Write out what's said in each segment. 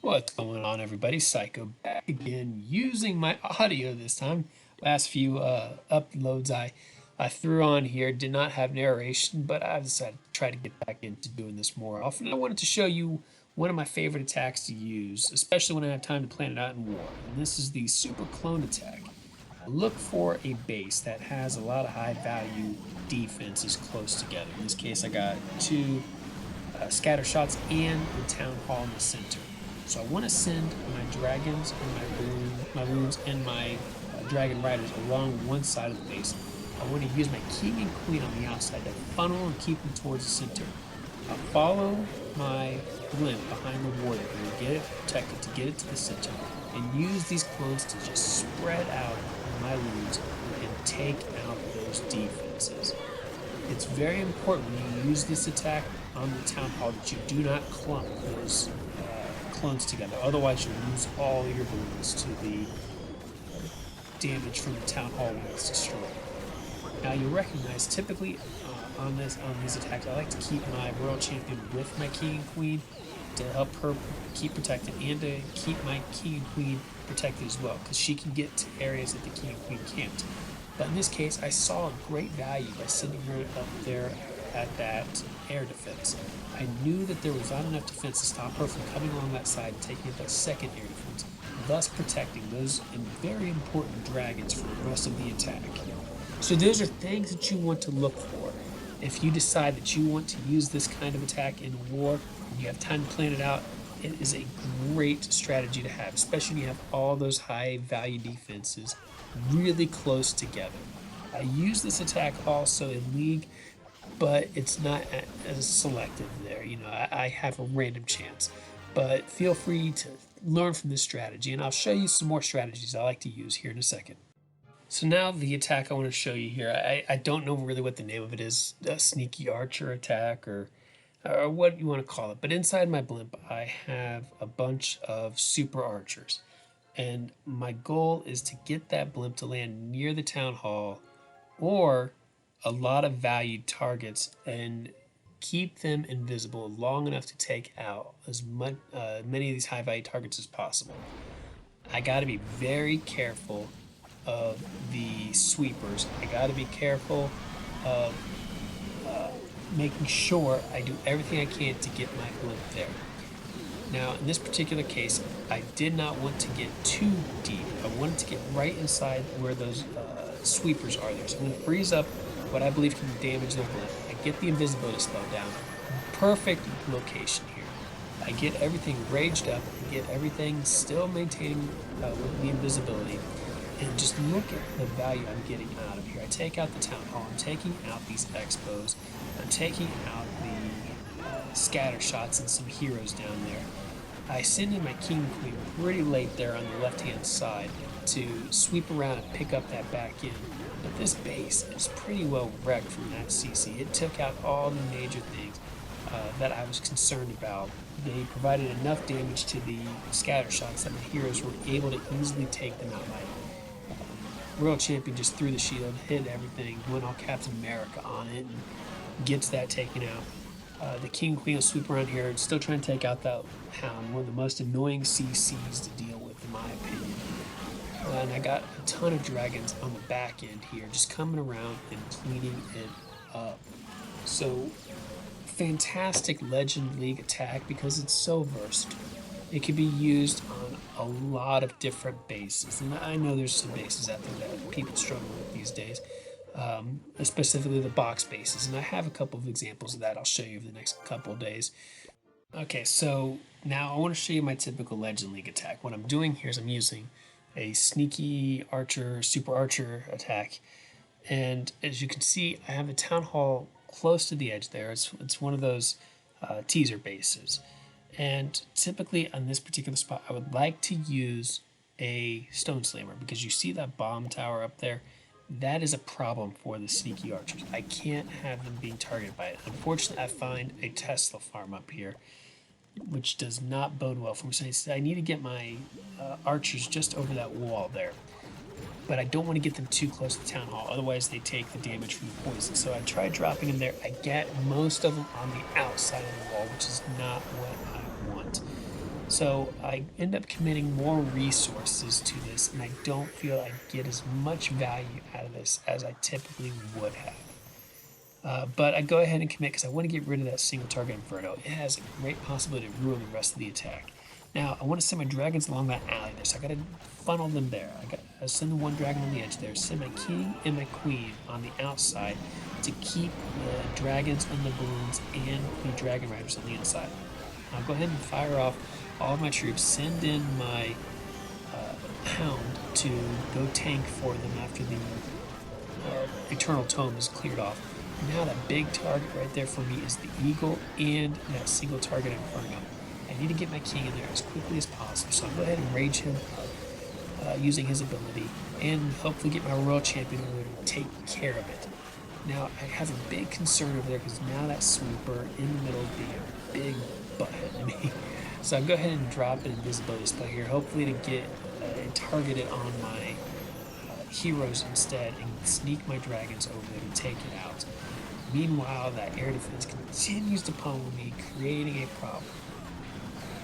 What's going on, everybody? Syko back again using my audio this time. Last few uploads I threw on here did not have narration, but I decided to try to get back into doing this more often. I wanted to show you one of my favorite attacks to use, especially when I have time to plan it out in war. And this is the Super Clone attack. Look for a base that has a lot of high value defenses close together. In this case, I got two scatter shots and the town hall in the center. So I want to send my dragons and my runes and my dragon riders along one side of the base. I want to use my king and queen on the outside to funnel and keep them towards the center. I'll follow my blimp behind the warrior and get it protected to get it to the center, and use these clones to just spread out my runes and take out those defenses. It's very important when you use this attack on the town hall that you do not clump those clones together. Otherwise, you'll lose all your balloons to the damage from the town hall when it's destroyed. Now, you'll recognize typically on these attacks, I like to keep my royal champion with my king and queen to help her keep protected, and to keep my king and queen protected as well, because she can get to areas that the king and queen can't. But in this case, I saw a great value by sending her up there at that air defense. I knew that there was not enough defense to stop her from coming along that side and taking up that second air defense, thus protecting those very important dragons for the rest of the attack. So those are things that you want to look for. If you decide that you want to use this kind of attack in war and you have time to plan it out, it is a great strategy to have, especially when you have all those high value defenses really close together. I use this attack also in League, but it's not as selective there. You know, I have a random chance. But feel free to learn from this strategy, and I'll show you some more strategies I like to use here in a second. So now the attack I want to show you here, I don't know really what the name of it is, a sneaky archer attack or what you want to call it. But inside my blimp, I have a bunch of super archers. And my goal is to get that blimp to land near the town hall or a lot of valued targets and keep them invisible long enough to take out as many of these high value targets as possible. I got to be very careful of the sweepers. I got to be careful of making sure I do everything I can to get my blimp there. Now, in this particular case, I did not want to get too deep. I wanted to get right inside where those sweepers are there. So I'm going to freeze up what I believe can damage their blimp. I get the invisibility spell down. Perfect location here. I get everything raged up. I get everything still maintaining with the invisibility. And just look at the value I'm getting out of here. I take out the town hall. I'm taking out these expos. I'm taking out the scatter shots and some heroes down there. I send in my king and queen pretty late there on the left-hand side to sweep around and pick up that back end. But this base is pretty well wrecked from that CC. It took out all the major things that I was concerned about. They provided enough damage to the scatter shots that my heroes were able to easily take them out. My Royal Champion just threw the shield, hit everything, went all Captain America on it, and gets that taken out. The King and Queen will sweep around here and still try and take out that Hound, one of the most annoying CCs to deal with, in my opinion. And I got a ton of dragons on the back end here, just coming around and cleaning it up. So, fantastic Legend League attack because it's so versatile. It can be used on a lot of different bases, and I know there's some bases out there that people struggle with these days, specifically the box bases, and I have a couple of examples of that I'll show you over the next couple of days. Okay, so now I want to show you my typical Legend League attack. What I'm doing here is I'm using a sneaky archer, super archer attack, and as you can see, I have a town hall close to the edge there. It's one of those teaser bases. And typically on this particular spot, I would like to use a stone slammer because you see that bomb tower up there? That is a problem for the sneaky archers. I can't have them being targeted by it. Unfortunately, I find a Tesla farm up here, which does not bode well for me. So I need to get my archers just over that wall there. But I don't want to get them too close to the town hall, otherwise they take the damage from the poison. So I try dropping them there. I get most of them on the outside of the wall, which is not what I want. So I end up committing more resources to this, and I don't feel I get as much value out of this as I typically would have. But I go ahead and commit because I want to get rid of that single target Inferno. It has a great possibility to ruin the rest of the attack. Now, I want to send my dragons along that alley there, so I got to funnel them there. I send the one dragon on the edge there, send my king and my queen on the outside to keep the dragons and the balloons and the dragon riders on the inside. I'll go ahead and fire off all of my troops, send in my hound to go tank for them after the Eternal Tome is cleared off. Now that big target right there for me is the Eagle and that single target Inferno. I need to get my king in there as quickly as possible, so I'll go ahead and rage him using his ability and hopefully get my Royal Champion over there to take care of it. Now, I have a big concern over there because now that sweeper in the middle is being a big butthead to me. So I'll go ahead and drop an invisibility spell here, hopefully to get target it on my heroes instead and sneak my dragons over there to take it out. Meanwhile, that air defense continues to pummel me, creating a problem.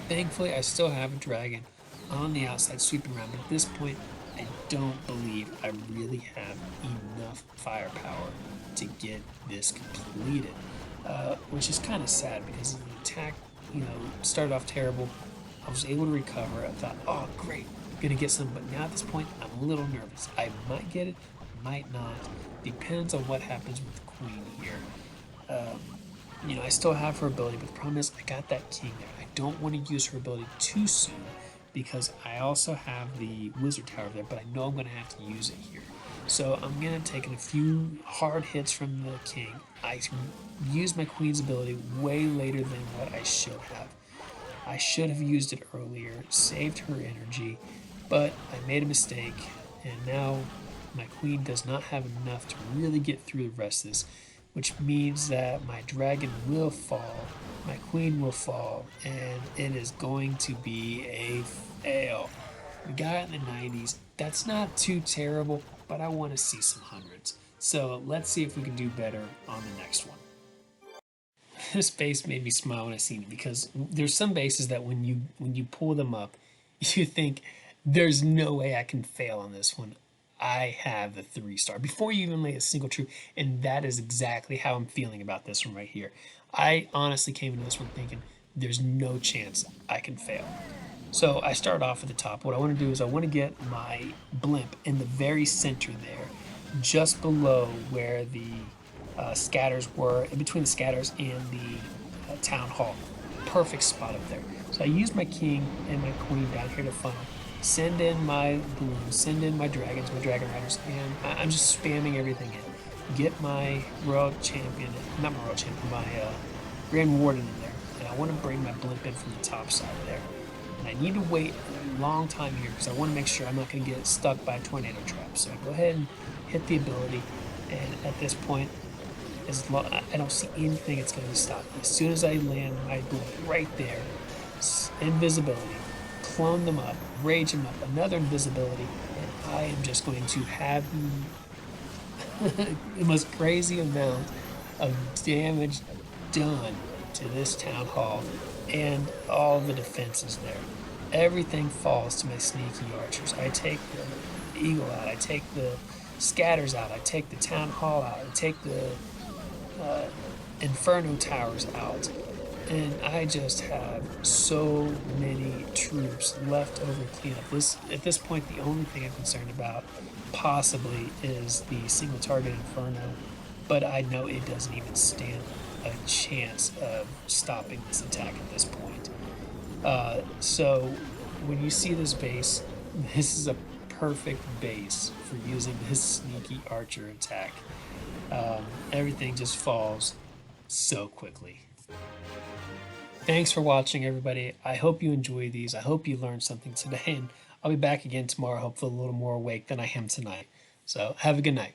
Thankfully, I still have a dragon on the outside sweeping around, but at this point, I don't believe I really have enough firepower to get this completed, which is kind of sad because the attack, started off terrible. I was able to recover. I thought, oh, great, I'm gonna get some, but now at this point, I'm a little nervous. I might get it, might not. Depends on what happens with the queen here. I still have her ability, but the problem is I got that king there. I don't want to use her ability too soon because I also have the wizard tower there, but I know I'm going to have to use it here. So I'm going to take a few hard hits from the king. I use my queen's ability way later than what I should have. I should have used it earlier, saved her energy, but I made a mistake, and now my queen does not have enough to really get through the rest of this, which means that my dragon will fall, my queen will fall, and it is going to be a fail. We got it in the 90s. That's not too terrible, but I want to see some hundreds. So let's see if we can do better on the next one. This base made me smile when I seen it because there's some bases that when you pull them up, you think there's no way I can fail on this one. I have the 3-star before you even lay a single troop, and that is exactly how I'm feeling about this one right here. I honestly came into this one thinking there's no chance I can fail. So I start off at the top. What I want to do is I want to get my blimp in the very center there, just below where the scatters were, in between the scatters and the town hall. Perfect spot up there. So I use my king and my queen down here to funnel. Send in my balloons, send in my dragons, my dragon riders, and I'm just spamming everything in. Get my royal champion, not my royal champion, my grand warden in there. And I want to bring my blimp in from the top side there. And I need to wait a long time here because I want to make sure I'm not going to get stuck by a tornado trap. So I go ahead and hit the ability, and at this point, I don't see anything that's going to stop me. As soon as I land my blimp right there, invisibility, clone them up, rage them up, another invisibility, and I am just going to have the most crazy amount of damage done to this town hall and all the defenses there. Everything falls to my sneaky archers. I take the eagle out, I take the scatters out, I take the town hall out, I take the inferno towers out, and I just have so many troops left over to clean up. At this point, the only thing I'm concerned about possibly is the single target Inferno, but I know it doesn't even stand a chance of stopping this attack at this point. So when you see this base, this is a perfect base for using this sneaky archer attack. Everything just falls so quickly. Thanks for watching, everybody. I hope you enjoy these. I hope you learned something today, and I'll be back again tomorrow, hopefully a little more awake than I am tonight. So have a good night.